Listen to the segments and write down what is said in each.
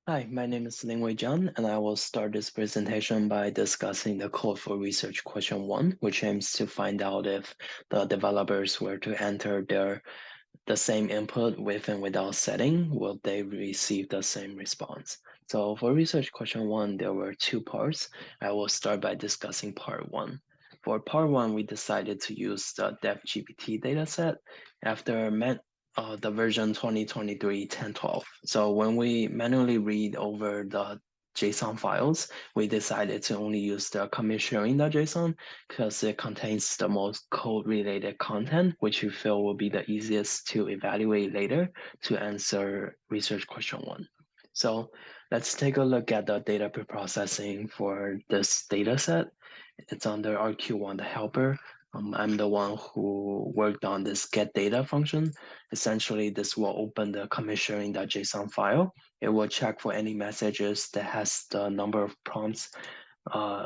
Hi, my name is Lingwei Zhang, and I will start this presentation by discussing the code for research question one, which aims to find out if the developers were to enter the same input with and without setting, will they receive the same response? So for research question one, there were two parts. I will start by discussing part one. For part one, we decided to use the DevGPT dataset after the version 2023-1012. So when we manually read over the JSON files, we decided to only use the commit sharing.json because it contains the most code-related content, which we feel will be the easiest to evaluate later to answer research question one. So let's take a look at the data preprocessing for this data set. It's under RQ1, the helper. I'm the one who worked on this get data function. Essentially, this will open the commit sharing.json file. It will check for any messages that has the number of prompts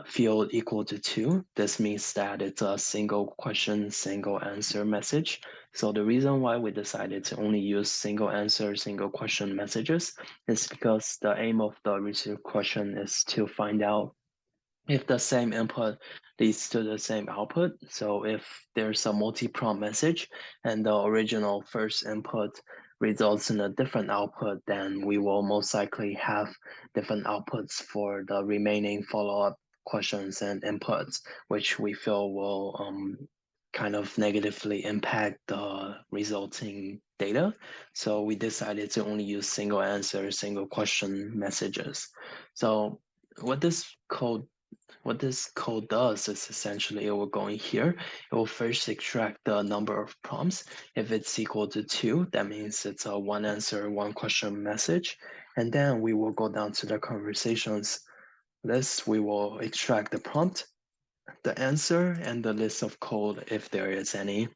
field equal to 2. This means that it's a single question, single answer message. So the reason why we decided to only use single answer, single question messages is because the aim of the research question is to find out if the same input leads to the same output. So if there's a multi-prompt message and the original first input results in a different output, then we will most likely have different outputs for the remaining follow-up questions and inputs, which we feel will kind of negatively impact the resulting data. So we decided to only use single answer, single question messages. So what this code what this code does is essentially it will go in here. It will first extract the number of prompts. If it's equal to 2, that means it's a one answer, one question message. And then we will go down to the conversations list. We will extract the prompt, the answer, and the list of code if there is any.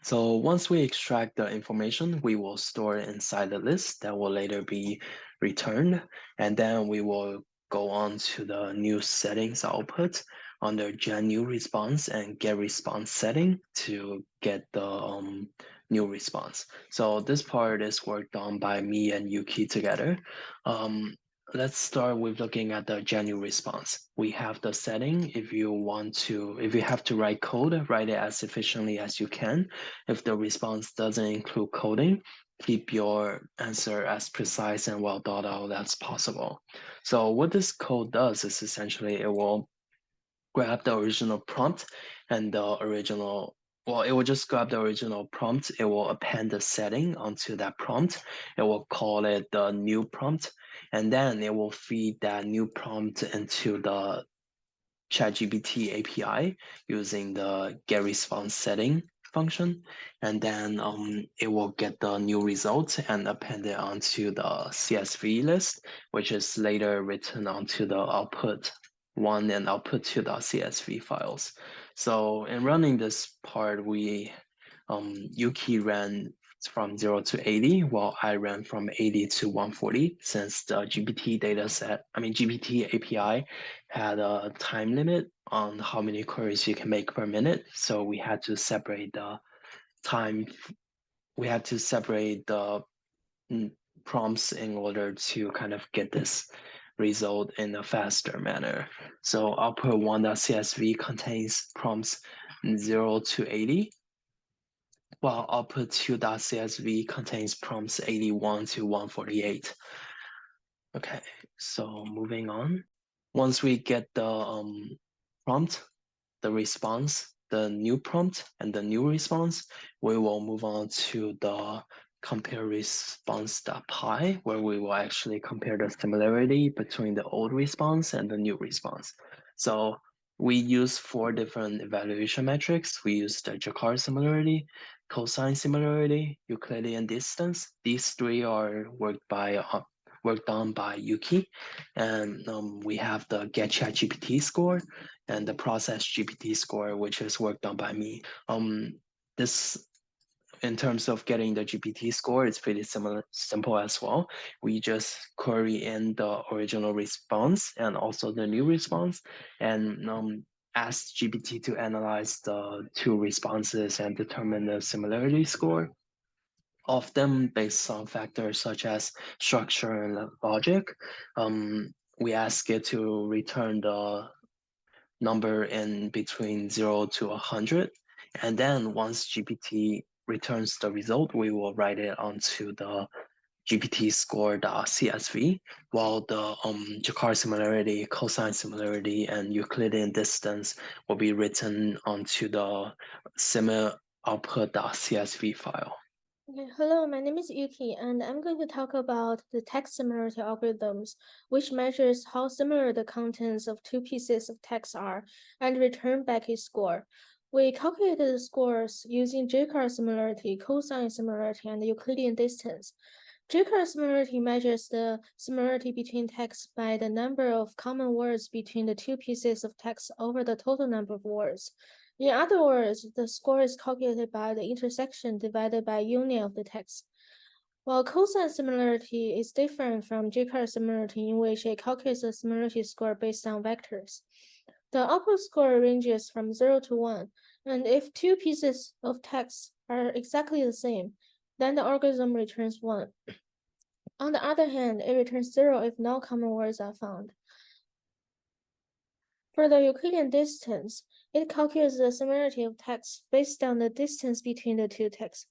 So once we extract the information, we will store it inside the list that will later be returned. And then we will go on to the new settings output under gen new response and get response setting to get the new response. So this part is worked on by me and Yuki together. Um, let's start with looking at the genuine response. We have the setting. If you have to write code, write it as efficiently as you can. If the response doesn't include coding, keep your answer as precise and well thought out as possible. So what this code does is essentially it will grab the original prompt and the original well, it will just grab the original prompt. It will append the setting onto that prompt. It will call it the new prompt, and then it will feed that new prompt into the ChatGPT API using the get response setting function, and then it will get the new result and append it onto the CSV list, which is later written onto the output one and output two CSV files. So in running this part, Yuki ran from 0 to 80, while I ran from 80 to 140, since the GPT API had a time limit on how many queries you can make per minute. So we had to separate the time, we had to separate the prompts in order to kind of get this result in a faster manner. So output one.csv contains prompts 0 to 80, while output 2.csv contains prompts 81 to 148. Okay, so moving on. Once we get the prompt, the response, the new prompt, and the new response, we will move on to the compare response.py, where we will actually compare the similarity between the old response and the new response. So we use 4 different evaluation metrics. We use the Jaccard similarity, cosine similarity, Euclidean distance. These 3 are worked on by Yuki, and we have the get ChatGPT score and the process GPT score, which is worked on by me. This in terms of getting the GPT score, it's pretty simple as well. We just query in the original response and also the new response, and ask GPT to analyze the 2 responses and determine the similarity score. of them based on factors such as structure and logic. We ask it to return the number in between 0 to 100. And then once GPT returns the result, we will write it onto the GPT score.csv, while the Jaccard similarity, cosine similarity, and Euclidean distance will be written onto the similar output.csv file. Okay, hello, my name is Yuki, and I'm going to talk about the text similarity algorithms, which measures how similar the contents of two pieces of text are and return back a score. We calculated the scores using Jaccard similarity, cosine similarity, and Euclidean distance. Jaccard similarity measures the similarity between texts by the number of common words between the two pieces of text over the total number of words. In other words, the score is calculated by the intersection divided by union of the text. While cosine similarity is different from Jaccard similarity in which it calculates the similarity score based on vectors. The output score ranges from 0 to 1, and if two pieces of text are exactly the same, then the algorithm returns 1. On the other hand, it returns 0 if no common words are found. For the Euclidean distance, it calculates the similarity of texts based on the distance between the two texts.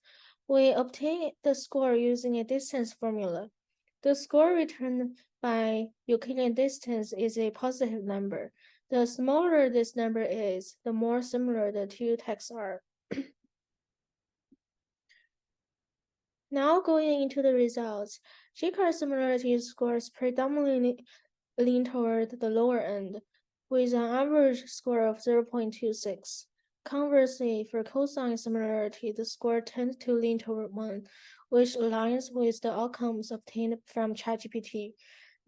We obtain the score using a distance formula. The score returned by Euclidean distance is a positive number. The smaller this number is, the more similar the two texts are. Now going into the results, Jaccard similarity scores predominantly lean toward the lower end, with an average score of 0.26. Conversely, for cosine similarity, the score tends to lean toward 1, which aligns with the outcomes obtained from ChatGPT.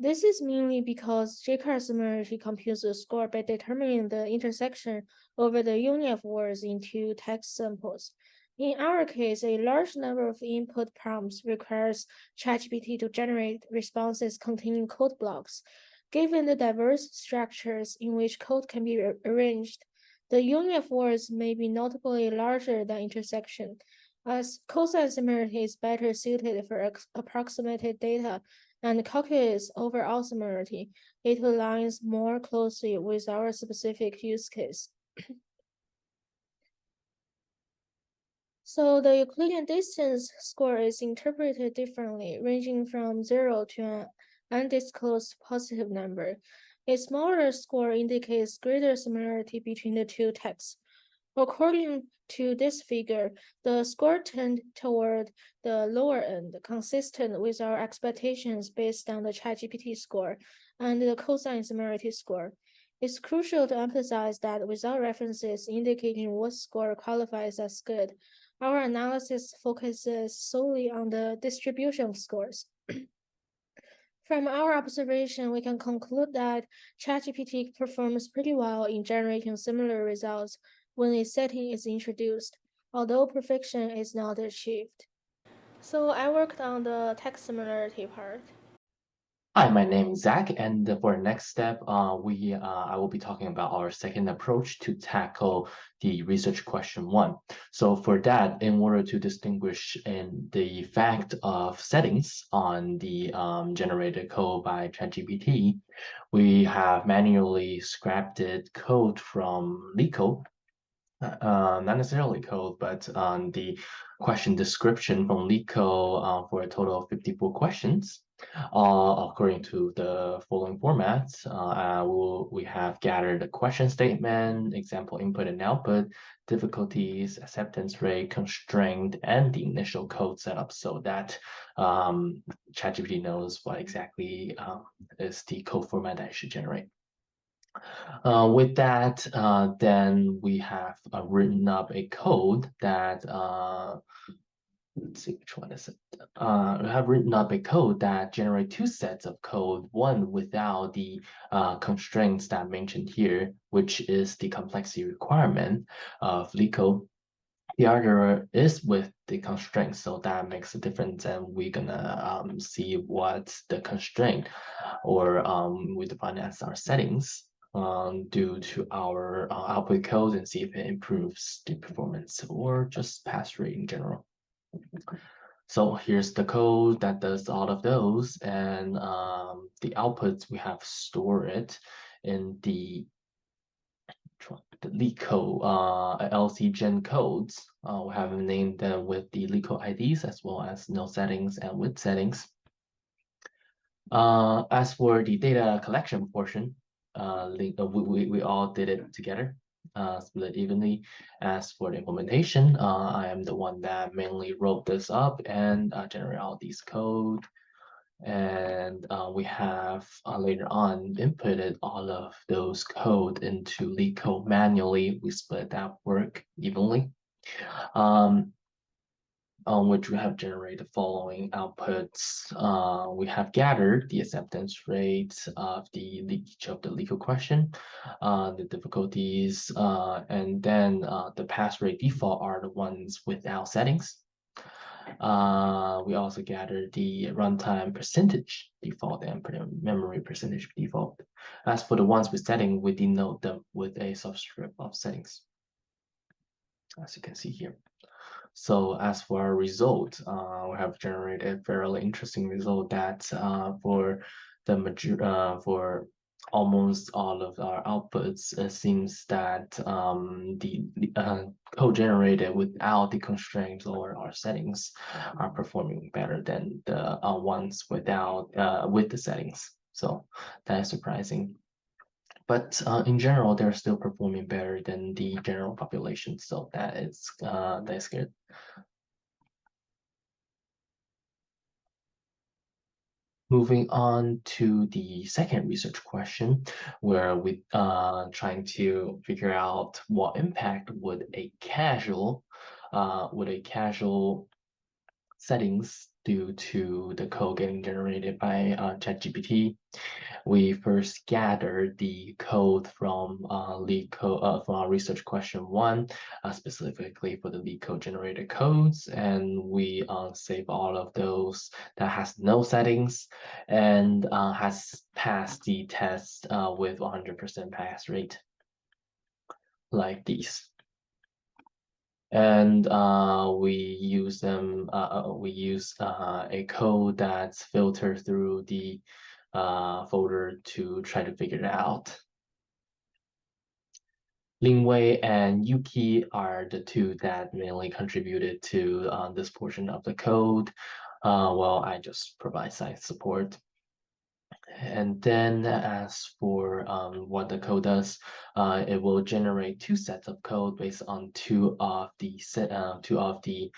This is mainly because Jaccard similarity computes the score by determining the intersection over the union of words in two text samples. In our case, a large number of input prompts requires ChatGPT to generate responses containing code blocks. Given the diverse structures in which code can be arranged, the union of words may be notably larger than intersection. As cosine similarity is better suited for approximated data and calculates overall similarity, it aligns more closely with our specific use case. So the Euclidean distance score is interpreted differently, ranging from 0 to an undisclosed positive number. A smaller score indicates greater similarity between the two texts. According to this figure, the score tend toward the lower end, consistent with our expectations based on the ChatGPT score and the cosine similarity score. It's crucial to emphasize that without references indicating what score qualifies as good, our analysis focuses solely on the distribution of scores. From our observation, we can conclude that ChatGPT performs pretty well in generating similar results when a setting is introduced, although perfection is not achieved. So I worked on the text similarity part. Hi, my name is Zach, and for the next step, I will be talking about our second approach to tackle the research question one. So for that, in order to distinguish in the effect of settings on the generated code by ChatGPT, we have manually scrapped code from LeetCode, not necessarily code, but the question description from LeetCode for a total of 54 questions. According to the following formats, we have gathered a question statement, example input and output, difficulties, acceptance rate, constraint, and the initial code setup so that ChatGPT knows what exactly is the code format that it should generate. With that, then we have written up a code that let's see which one is it. We have written up a code that generate two sets of code, one without the constraints that I mentioned here, which is the complexity requirement of LeetCode. The other is with the constraints, so that makes a difference, and we're gonna see what's the constraint, or we define as our settings due to our output code and see if it improves the performance or just pass rate in general. So here's the code that does all of those, and the outputs we have stored in the LeetCode LC Gen codes. We have named them with the LeetCode IDs as well as no settings and with settings. As for the data collection portion, we all did it together, split evenly. As for the implementation, I am the one that mainly wrote this up and generate all these code. And we have later on inputted all of those code into LeetCode manually. We split that work evenly. On which we have generated the following outputs. We have gathered the acceptance rate of each of the legal question, the difficulties, and then the pass rate default are the ones without settings. We also gathered the runtime percentage default and memory percentage default. As for the ones with setting, we denote them with a subscript of settings, as you can see here. So as for our result, we have generated a fairly interesting result that for for almost all of our outputs, it seems that the code generated without the constraints or our settings are performing better than the ones without with the settings. So that is surprising. But in general, they're still performing better than the general population, so that's good. Moving on to the second research question, where we trying to figure out what impact would a casual settings due to the code getting generated by ChatGPT. We first gathered the code from from our research question 1, specifically for the LeetCode generated codes, and we save all of those that has no settings and has passed the test with 100% pass rate, like these. And we use them. We use a code that's filtered through the folder to try to figure it out. Lingwei and Yuki are the two that mainly contributed to this portion of the code. Well, I just provide site support. And then as for what the code does, it will generate two sets of code based on two of the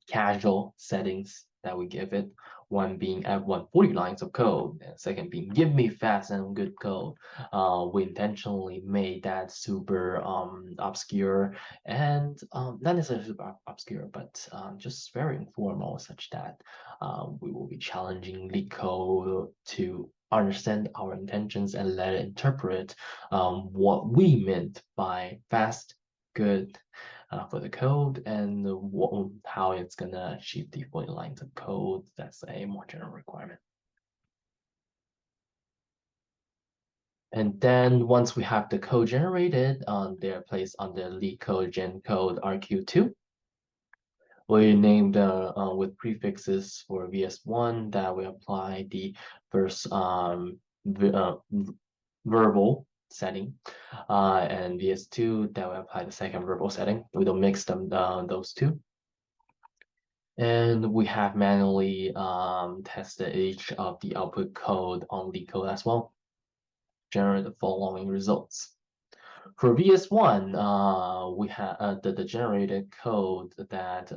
casual settings that we give it. One being F1 40 lines of code, and second being give me fast and good code. We intentionally made that super obscure and not necessarily super obscure, but just very informal, such that we will be challenging LeetCode to understand our intentions and let it interpret what we meant by fast, good for the code, and how it's gonna achieve the 40 lines of code. That's a more general requirement. And then once we have the code generated, they're placed on the LeetCode Gen Code RQ2. We named with prefixes for VS1 that we apply the first verbal setting, and VS2 that we apply the second verbal setting. We don't mix them those two. And we have manually tested each of the output code on LeetCode as well. Generate the following results. For VS1, we have the generated code that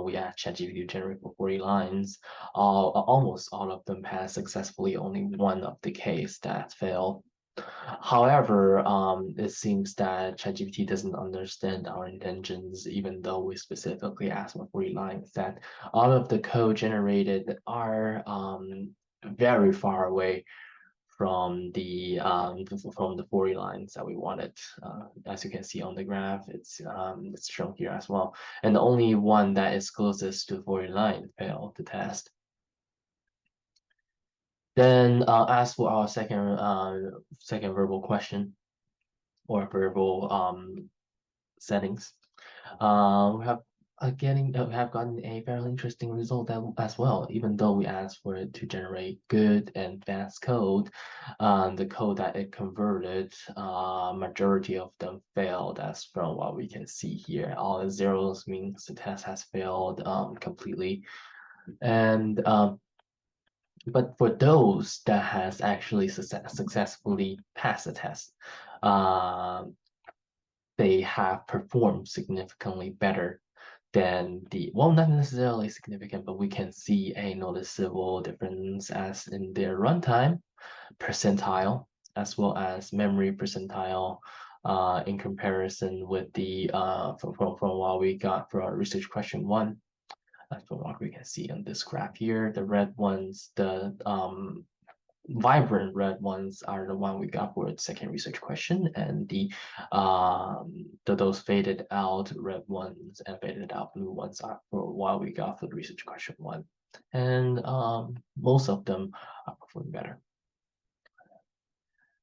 we asked ChatGPT to generate for 40 lines. Almost all of them passed successfully, only one of the case that failed. However, it seems that ChatGPT doesn't understand our intentions, even though we specifically asked for 40 lines, that all of the code generated are very far away from the 40 lines that we wanted. As you can see on the graph, it's shown here as well. And the only one that is closest to 40 lines failed the test. Then as for our second verbal question or verbal settings, we have have gotten a fairly interesting result as well. Even though we asked for it to generate good and fast code, the code that it converted, majority of them failed, as from what we can see here. All the zeros means the test has failed completely. And but for those that has actually successfully passed the test, they have performed significantly better than well, not necessarily significant, but we can see a noticeable difference as in their runtime percentile, as well as memory percentile, in comparison with the from what we got for our research question 1. That's from what we can see on this graph here. The red ones, the vibrant red ones are the one we got for the second research question, and those faded out red ones and faded out blue ones are for what we got for the research question 1. And most of them are performing better.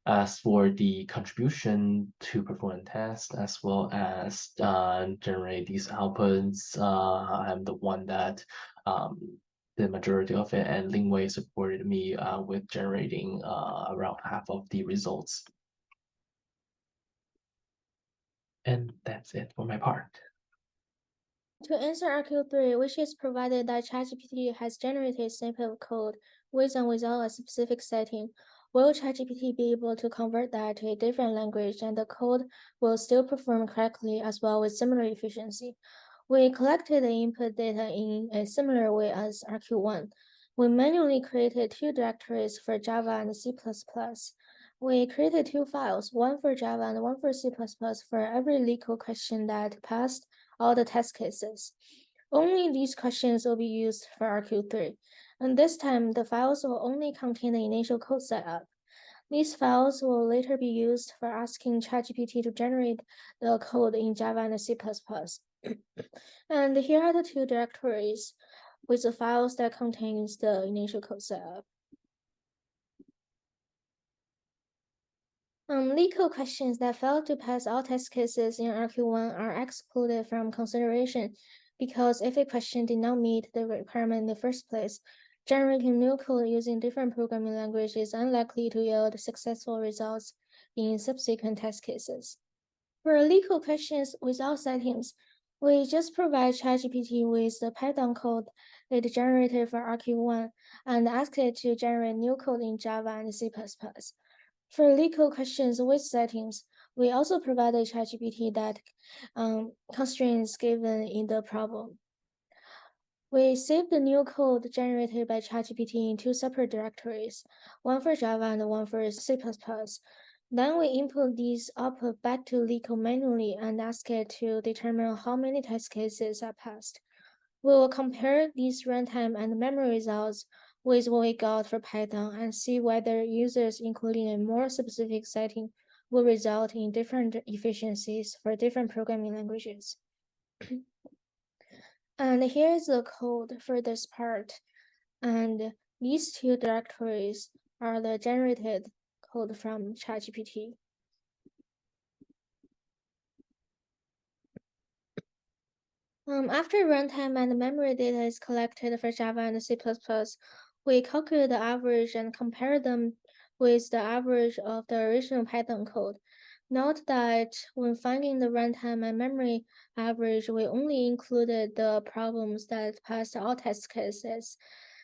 As for the contribution to perform tests, as well as generate these outputs, I'm the one that the majority of it, and Lingwei supported me with generating around half of the results. And that's it for my part. To answer RQ3, which is provided that ChatGPT has generated snippet of code with and without a specific setting, will ChatGPT be able to convert that to a different language and the code will still perform correctly as well with similar efficiency? We collected the input data in a similar way as RQ1. We manually created 2 directories for Java and C++. We created 2 files, one for Java and one for C++ for every LeetCode question that passed all the test cases. Only these questions will be used for RQ3, and this time the files will only contain the initial code setup. These files will later be used for asking ChatGPT to generate the code in Java and C++. And here are the 2 directories with the files that contains the initial code setup. LeetCode questions that fail to pass all test cases in RQ1 are excluded from consideration because if a question did not meet the requirement in the first place, generating new code using different programming languages is unlikely to yield successful results in subsequent test cases. For LeetCode questions without settings, we just provide ChatGPT with the Python code it generated for RQ1 and ask it to generate new code in Java and C++. For LeetCode questions with settings, we also provided ChatGPT that constraints given in the problem. We saved the new code generated by ChatGPT in 2 separate directories, one for Java and one for C++. Then we input these output back to LeetCode manually and ask it to determine how many test cases are passed. We will compare these runtime and memory results with what we got for Python and see whether users including a more specific setting will result in different efficiencies for different programming languages. And here's the code for this part. And these 2 directories are the generated code from ChatGPT. After runtime and memory data is collected for Java and C++, we calculate the average and compare them with the average of the original Python code. Note that when finding the runtime and memory average, we only included the problems that passed all test cases,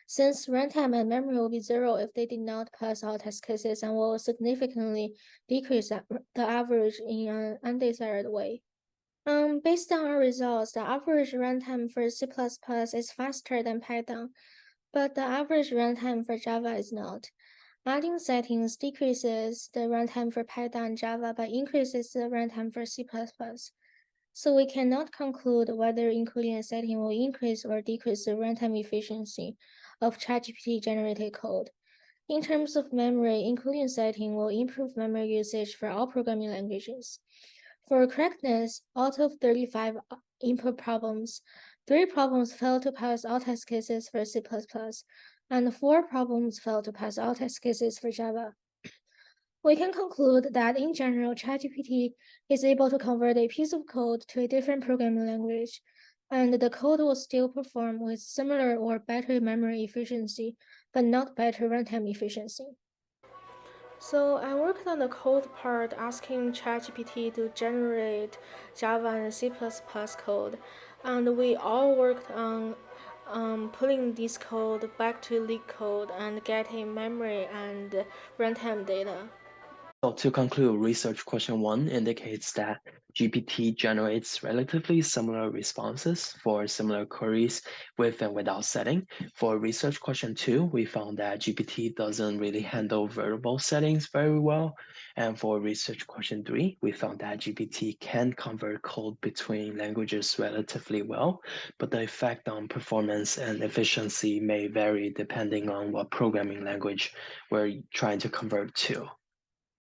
since runtime and memory will be 0 if they did not pass all test cases and will significantly decrease the average in an undesired way. Based on our results, the average runtime for C++ is faster than Python, but the average runtime for Java is not. Adding settings decreases the runtime for Python and Java, but increases the runtime for C++. So we cannot conclude whether including a setting will increase or decrease the runtime efficiency of ChatGPT generated code. In terms of memory, including setting will improve memory usage for all programming languages. For correctness, out of 35 input problems, 3 problems failed to pass all test cases for C++, and 4 problems failed to pass all test cases for Java. We can conclude that in general, ChatGPT is able to convert a piece of code to a different programming language. and the code will still perform with similar or better memory efficiency, but not better runtime efficiency. So I worked on the code part, asking ChatGPT to generate Java and C++ code, and we all worked on pulling this code back to LeetCode and getting memory and runtime data. So to conclude, research question 1 indicates that GPT generates relatively similar responses for similar queries with and without setting. For research question 2, we found that GPT doesn't really handle variable settings very well. And for research question 3, we found that GPT can convert code between languages relatively well, but the effect on performance and efficiency may vary depending on what programming language we're trying to convert to.